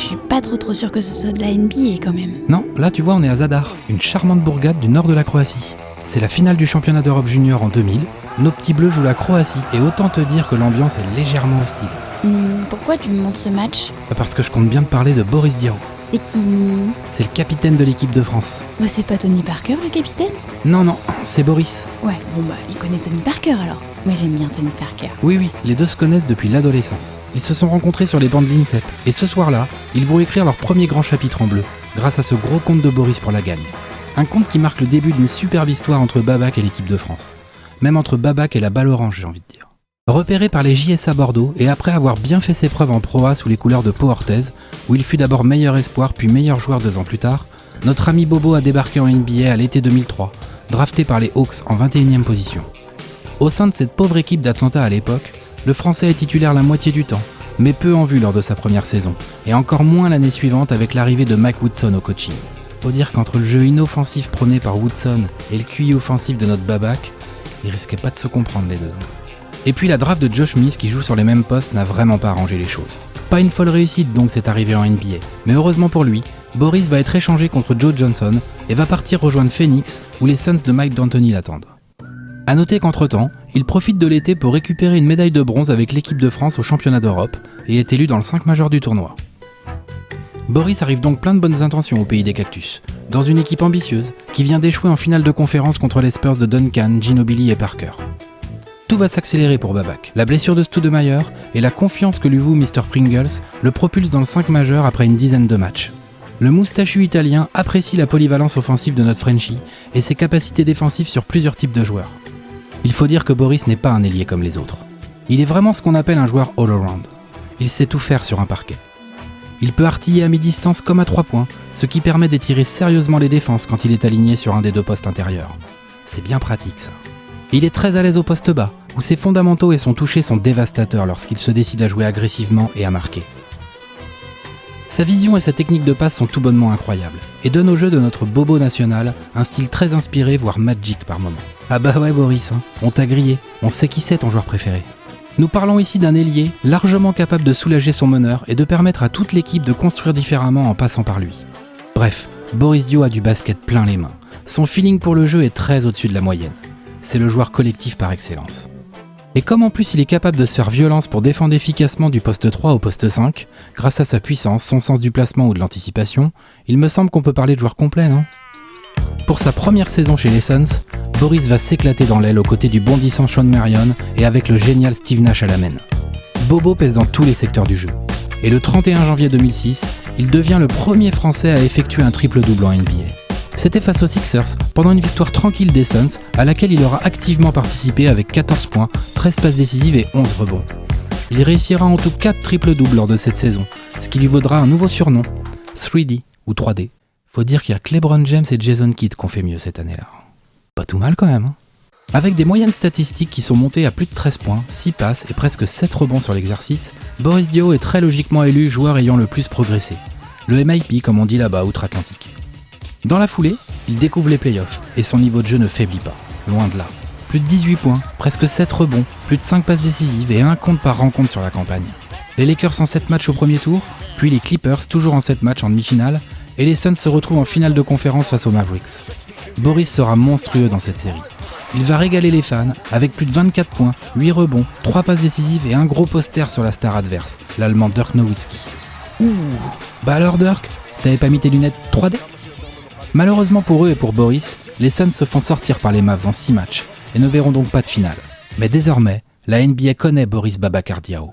suis pas trop sûre que ce soit de la NBA quand même. Non, là tu vois on est à Zadar, une charmante bourgade du nord de la Croatie. C'est la finale du championnat d'Europe junior en 2000, nos petits bleus jouent la Croatie et autant te dire que l'ambiance est légèrement hostile. Pourquoi tu me montres ce match ? Parce que je compte bien te parler de Boris Diaw. Et qui ? C'est le capitaine de l'équipe de France. Bah, c'est pas Tony Parker le capitaine ? Non, c'est Boris. Ouais, bon bah il connaît Tony Parker alors. Moi j'aime bien Tony Parker. Oui, les deux se connaissent depuis l'adolescence. Ils se sont rencontrés sur les bancs de l'INSEP. Et ce soir-là, ils vont écrire leur premier grand chapitre en bleu, grâce à ce gros conte de Boris pour la gagne. Un conte qui marque le début d'une superbe histoire entre Babac et l'équipe de France. Même entre Babac et la balle orange, j'ai envie de dire. Repéré par les JSA Bordeaux et après avoir bien fait ses preuves en Pro A sous les couleurs de Pau Orthez, où il fut d'abord meilleur espoir puis meilleur joueur 2 ans plus tard, notre ami Bobo a débarqué en NBA à l'été 2003, drafté par les Hawks en 21e position. Au sein de cette pauvre équipe d'Atlanta à l'époque, le Français est titulaire la moitié du temps, mais peu en vue lors de sa première saison, et encore moins l'année suivante avec l'arrivée de Mike Woodson au coaching. Faut dire qu'entre le jeu inoffensif prôné par Woodson et le QI offensif de notre Babac, ils risquaient pas de se comprendre les deux. Et puis la draft de Josh Smith qui joue sur les mêmes postes n'a vraiment pas arrangé les choses. Pas une folle réussite donc cette arrivée en NBA, mais heureusement pour lui, Boris va être échangé contre Joe Johnson et va partir rejoindre Phoenix où les Suns de Mike D'Antoni l'attendent. A noter qu'entre-temps, il profite de l'été pour récupérer une médaille de bronze avec l'équipe de France au championnat d'Europe et est élu dans le 5 majeur du tournoi. Boris arrive donc plein de bonnes intentions au pays des cactus, dans une équipe ambitieuse qui vient d'échouer en finale de conférence contre les Spurs de Duncan, Ginobili et Parker. Tout va s'accélérer pour Babac. La blessure de Stoudemire et la confiance que lui voue Mr. Pringles le propulsent dans le 5 majeur après une dizaine de matchs. Le moustachu italien apprécie la polyvalence offensive de notre Frenchie et ses capacités défensives sur plusieurs types de joueurs. Il faut dire que Boris n'est pas un ailier comme les autres. Il est vraiment ce qu'on appelle un joueur all-around. Il sait tout faire sur un parquet. Il peut artiller à mi-distance comme à 3 points, ce qui permet d'étirer sérieusement les défenses quand il est aligné sur un des 2 postes intérieurs. C'est bien pratique ça. Il est très à l'aise au poste bas, où ses fondamentaux et son toucher sont dévastateurs lorsqu'il se décide à jouer agressivement et à marquer. Sa vision et sa technique de passe sont tout bonnement incroyables, et donnent au jeu de notre bobo national un style très inspiré, voire magic par moments. Ah bah ouais Boris, on t'a grillé, on sait qui c'est ton joueur préféré. Nous parlons ici d'un ailier largement capable de soulager son meneur et de permettre à toute l'équipe de construire différemment en passant par lui. Bref, Boris Diaw a du basket plein les mains. Son feeling pour le jeu est très au-dessus de la moyenne. C'est le joueur collectif par excellence. Et comme en plus il est capable de se faire violence pour défendre efficacement du poste 3 au poste 5, grâce à sa puissance, son sens du placement ou de l'anticipation, il me semble qu'on peut parler de joueur complet, non ? Pour sa première saison chez les Suns, Boris va s'éclater dans l'aile aux côtés du bondissant Sean Marion et avec le génial Steve Nash à la main. Bobo pèse dans tous les secteurs du jeu. Et le 31 janvier 2006, il devient le premier Français à effectuer un triple-double en NBA. C'était face aux Sixers, pendant une victoire tranquille des Suns, à laquelle il aura activement participé avec 14 points, 13 passes décisives et 11 rebonds. Il réussira en tout 4 triples-doubles lors de cette saison, ce qui lui vaudra un nouveau surnom, 3D ou 3D. Faut dire qu'il y a que LeBron James et Jason Kidd qui ont fait mieux cette année-là. Pas tout mal quand même. Avec des moyennes statistiques qui sont montées à plus de 13 points, 6 passes et presque 7 rebonds sur l'exercice, Boris Diaw est très logiquement élu joueur ayant le plus progressé. Le MIP comme on dit là-bas outre-Atlantique. Dans la foulée, il découvre les playoffs et son niveau de jeu ne faiblit pas, loin de là. Plus de 18 points, presque 7 rebonds, plus de 5 passes décisives et 1 compte par rencontre sur la campagne. Les Lakers en 7 matchs au premier tour, puis les Clippers toujours en 7 matchs en demi-finale, et les Suns se retrouvent en finale de conférence face aux Mavericks. Boris sera monstrueux dans cette série. Il va régaler les fans avec plus de 24 points, 8 rebonds, 3 passes décisives et un gros poster sur la star adverse, l'allemand Dirk Nowitzki. Ouh, bah alors Dirk, t'avais pas mis tes lunettes 3D ? Malheureusement pour eux et pour Boris, les Suns se font sortir par les Mavs en 6 matchs et ne verront donc pas de finale. Mais désormais, la NBA connaît Boris Babacar Diaw.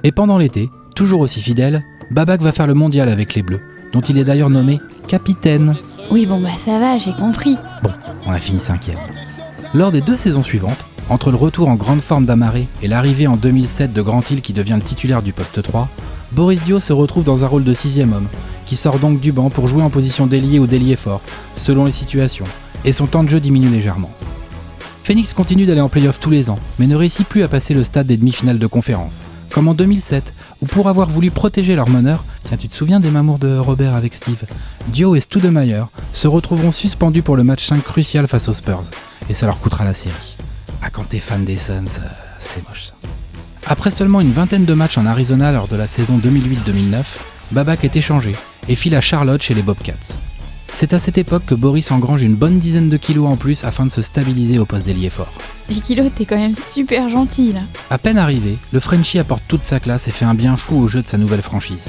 Et pendant l'été, toujours aussi fidèle, Babac va faire le mondial avec les Bleus, dont il est d'ailleurs nommé capitaine. Oui bon bah ça va, j'ai compris. Bon, on a fini 5e. Lors des 2 saisons suivantes, entre le retour en grande forme d'Amaré et l'arrivée en 2007 de Grant Hill qui devient le titulaire du poste 3, Boris Diaw se retrouve dans un rôle de 6e homme, qui sort donc du banc pour jouer en position d'ailier ou d'ailier fort, selon les situations, et son temps de jeu diminue légèrement. Phoenix continue d'aller en play-off tous les ans, mais ne réussit plus à passer le stade des demi-finales de conférence, comme en 2007, où pour avoir voulu protéger leur meneur, tiens tu te souviens des mamours de Robert avec Steve, Diaw et Stoudemire se retrouveront suspendus pour le match 5 crucial face aux Spurs, et ça leur coûtera la série. Ah quand t'es fan des Suns, c'est moche ça. Après seulement une vingtaine de matchs en Arizona lors de la saison 2008-2009, Babac est échangé et file à Charlotte chez les Bobcats. C'est à cette époque que Boris engrange une bonne dizaine de kilos en plus afin de se stabiliser au poste d'ailier fort. 10 kilos, t'es quand même super gentil là. À peine arrivé, le Frenchie apporte toute sa classe et fait un bien fou au jeu de sa nouvelle franchise.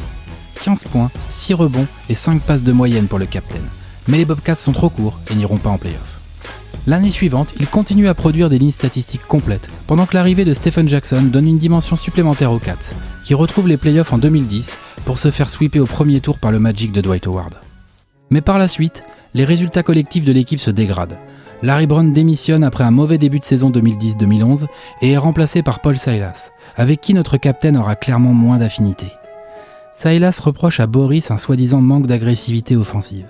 15 points, 6 rebonds et 5 passes de moyenne pour le capitaine. Mais les Bobcats sont trop courts et n'iront pas en play-off. L'année suivante, il continue à produire des lignes statistiques complètes, pendant que l'arrivée de Stephen Jackson donne une dimension supplémentaire aux Cats, qui retrouvent les play-offs en 2010 pour se faire sweeper au premier tour par le Magic de Dwight Howard. Mais par la suite, les résultats collectifs de l'équipe se dégradent. Larry Brown démissionne après un mauvais début de saison 2010-2011 et est remplacé par Paul Silas, avec qui notre capitaine aura clairement moins d'affinité. Silas reproche à Boris un soi-disant manque d'agressivité offensive.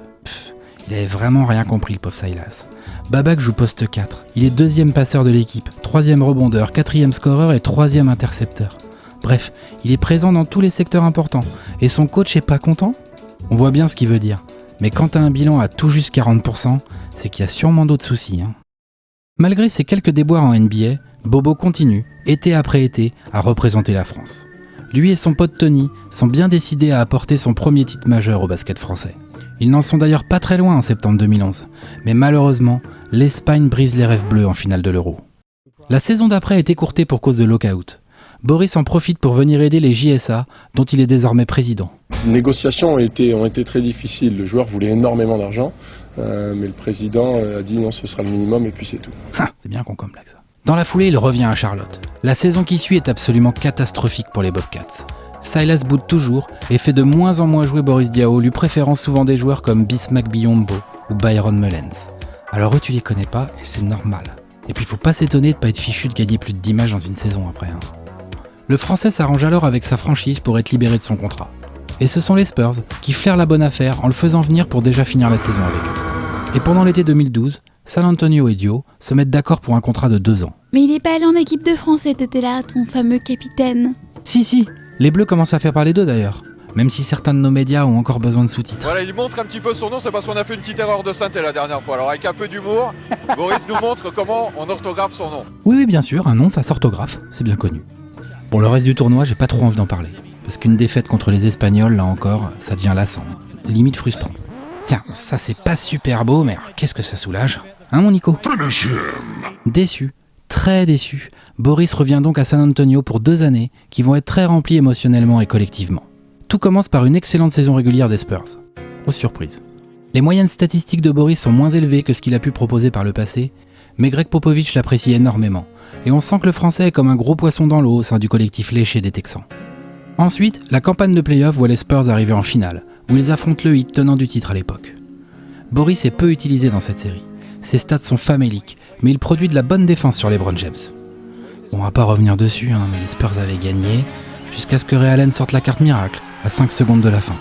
Il avait vraiment rien compris le pauvre Silas. Babac joue poste 4, il est deuxième passeur de l'équipe, troisième rebondeur, quatrième scoreur et troisième intercepteur. Bref, il est présent dans tous les secteurs importants, et son coach est pas content ? On voit bien ce qu'il veut dire. Mais quand t'as un bilan à tout juste 40%, c'est qu'il y a sûrement d'autres soucis. Malgré ces quelques déboires en NBA, Bobo continue, été après été, à représenter la France. Lui et son pote Tony sont bien décidés à apporter son premier titre majeur au basket français. Ils n'en sont d'ailleurs pas très loin en septembre 2011, mais malheureusement, l'Espagne brise les rêves bleus en finale de l'Euro. La saison d'après est écourtée pour cause de lockout. Boris en profite pour venir aider les JSA, dont il est désormais président. Les négociations ont été très difficiles. Le joueur voulait énormément d'argent, mais le président a dit non, ce sera le minimum et puis c'est tout. C'est bien con comme blague ça. Dans la foulée, il revient à Charlotte. La saison qui suit est absolument catastrophique pour les Bobcats. Silas boude toujours et fait de moins en moins jouer Boris Diaw, lui préférant souvent des joueurs comme Bismack Biyombo ou Byron Mullens. Alors eux, tu les connais pas et c'est normal. Et puis faut pas s'étonner de pas être fichu de gagner plus de 10 matchs dans une saison après. Le Français s'arrange alors avec sa franchise pour être libéré de son contrat. Et ce sont les Spurs qui flairent la bonne affaire en le faisant venir pour déjà finir la saison avec eux. Et pendant l'été 2012, San Antonio et Diaw se mettent d'accord pour un contrat de 2 ans. Mais il est pas allé en équipe de France cet été-là, ton fameux capitaine. Si, les Bleus commencent à faire parler d'eux d'ailleurs. Même si certains de nos médias ont encore besoin de sous-titres. Voilà, il montre un petit peu son nom, c'est parce qu'on a fait une petite erreur de synthé la dernière fois. Alors avec un peu d'humour, Boris nous montre comment on orthographe son nom. Oui, bien sûr, un nom ça s'orthographe, c'est bien connu. Pour le reste du tournoi, j'ai pas trop envie d'en parler. Parce qu'une défaite contre les Espagnols, là encore, ça devient lassant, limite frustrant. Tiens, ça c'est pas super beau, mais qu'est-ce que ça soulage ? Hein mon Nico ? Déçu, très déçu, Boris revient donc à San Antonio pour 2 années qui vont être très remplies émotionnellement et collectivement. Tout commence par une excellente saison régulière des Spurs. Grosse surprise. Les moyennes statistiques de Boris sont moins élevées que ce qu'il a pu proposer par le passé, mais Greg Popovich l'apprécie énormément, et on sent que le Français est comme un gros poisson dans l'eau au sein du collectif léché des Texans. Ensuite, la campagne de play-off voit les Spurs arriver en finale, où ils affrontent le Heat tenant du titre à l'époque. Boris est peu utilisé dans cette série. Ses stats sont faméliques, mais il produit de la bonne défense sur LeBron James. On va pas revenir dessus, mais les Spurs avaient gagné, jusqu'à ce que Ray Allen sorte la carte miracle, à 5 secondes de la fin.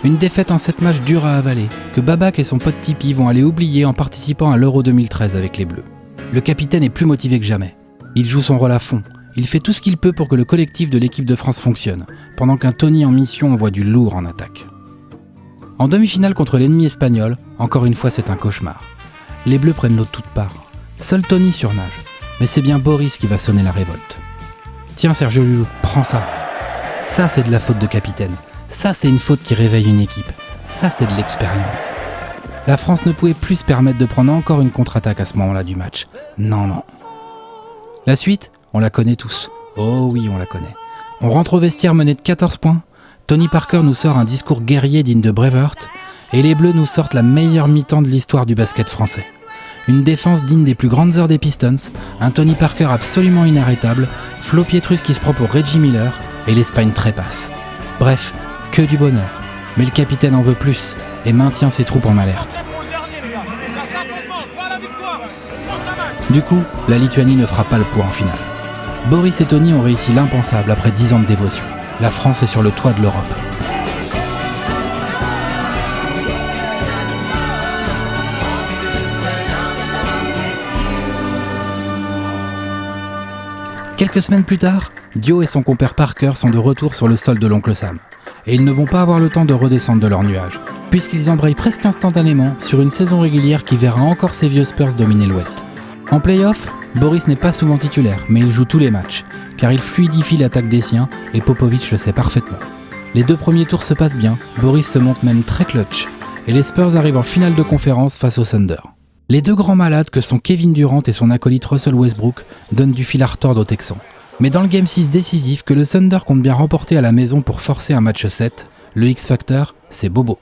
Une défaite en 7 matchs dure à avaler, que Babac et son pote Tipeee vont aller oublier en participant à l'Euro 2013 avec les Bleus. Le capitaine est plus motivé que jamais. Il joue son rôle à fond. Il fait tout ce qu'il peut pour que le collectif de l'équipe de France fonctionne, pendant qu'un Tony en mission envoie du lourd en attaque. En demi-finale contre l'ennemi espagnol, encore une fois c'est un cauchemar. Les Bleus prennent l'eau de toutes parts. Seul Tony surnage, mais c'est bien Boris qui va sonner la révolte. Tiens Sergio Llull, prends ça. Ça c'est de la faute de capitaine. Ça c'est une faute qui réveille une équipe. Ça c'est de l'expérience. La France ne pouvait plus se permettre de prendre encore une contre-attaque à ce moment-là du match. Non. La suite, on la connaît tous. Oh oui, on la connaît. On rentre au vestiaire mené de 14 points. Tony Parker nous sort un discours guerrier digne de Braveheart. Et les Bleus nous sortent la meilleure mi-temps de l'histoire du basket français. Une défense digne des plus grandes heures des Pistons, un Tony Parker absolument inarrêtable, Flo Pietrus qui se prend pour Reggie Miller, et l'Espagne trépasse. Bref, que du bonheur. Mais le capitaine en veut plus, et maintient ses troupes en alerte. Du coup, la Lituanie ne fera pas le poids en finale. Boris et Tony ont réussi l'impensable après 10 ans de dévotion. La France est sur le toit de l'Europe. Quelques semaines plus tard, Diaw et son compère Parker sont de retour sur le sol de l'oncle Sam. Et ils ne vont pas avoir le temps de redescendre de leur nuage, puisqu'ils embrayent presque instantanément sur une saison régulière qui verra encore ces vieux Spurs dominer l'Ouest. En play-off, Boris n'est pas souvent titulaire, mais il joue tous les matchs, car il fluidifie l'attaque des siens et Popovich le sait parfaitement. Les 2 premiers tours se passent bien, Boris se montre même très clutch, et les Spurs arrivent en finale de conférence face au Thunder. Les 2 grands malades que sont Kevin Durant et son acolyte Russell Westbrook donnent du fil à retordre aux Texans. Mais dans le Game 6 décisif que le Thunder compte bien remporter à la maison pour forcer un match 7, le X-Factor, c'est Bobo.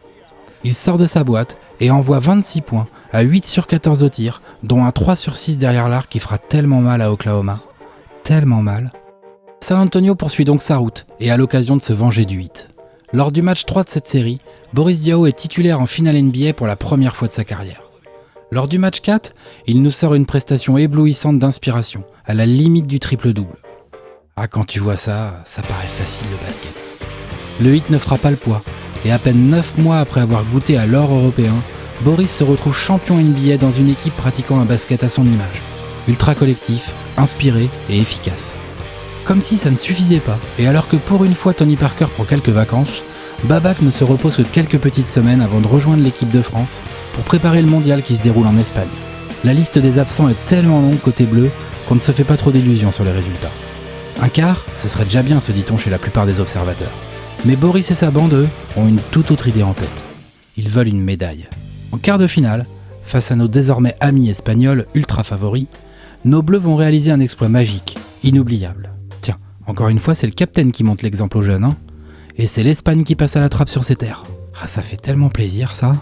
Il sort de sa boîte et envoie 26 points à 8 sur 14 au tir, dont un 3 sur 6 derrière l'arc qui fera tellement mal à Oklahoma. Tellement mal. San Antonio poursuit donc sa route et a l'occasion de se venger du 8. Lors du match 3 de cette série, Boris Diaw est titulaire en finale NBA pour la première fois de sa carrière. Lors du match 4, il nous sort une prestation éblouissante d'inspiration, à la limite du triple-double. Ah, quand tu vois ça, ça paraît facile le basket. Le 8 ne fera pas le poids, et à peine 9 mois après avoir goûté à l'or européen, Boris se retrouve champion NBA dans une équipe pratiquant un basket à son image. Ultra collectif, inspiré et efficace. Comme si ça ne suffisait pas, et alors que pour une fois Tony Parker prend quelques vacances, Babac ne se repose que quelques petites semaines avant de rejoindre l'équipe de France pour préparer le mondial qui se déroule en Espagne. La liste des absents est tellement longue côté bleu qu'on ne se fait pas trop d'illusions sur les résultats. Un quart, ce serait déjà bien, se dit-on chez la plupart des observateurs. Mais Boris et sa bande, eux, ont une toute autre idée en tête. Ils veulent une médaille. En quart de finale, face à nos désormais amis espagnols ultra favoris, nos bleus vont réaliser un exploit magique, inoubliable. Tiens, encore une fois, c'est le capitaine qui montre l'exemple aux jeunes, hein. Et c'est l'Espagne qui passe à la trappe sur ses terres. Ah, ça fait tellement plaisir, ça.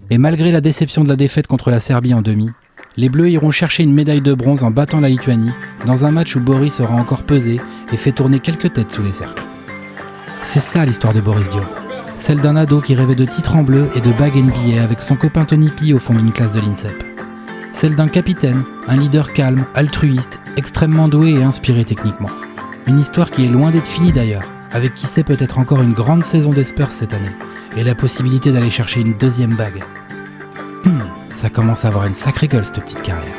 Et malgré la déception de la défaite contre la Serbie en demi, les Bleus iront chercher une médaille de bronze en battant la Lituanie, dans un match où Boris aura encore pesé et fait tourner quelques têtes sous les cercles. C'est ça l'histoire de Boris Diaw. Celle d'un ado qui rêvait de titres en bleu et de bagues NBA avec son copain Tony P au fond d'une classe de l'INSEP. Celle d'un capitaine, un leader calme, altruiste, extrêmement doué et inspiré techniquement. Une histoire qui est loin d'être finie d'ailleurs, avec qui sait peut-être encore une grande saison des Spurs cette année, et la possibilité d'aller chercher une deuxième bague. Ça commence à avoir une sacrée gueule cette petite carrière.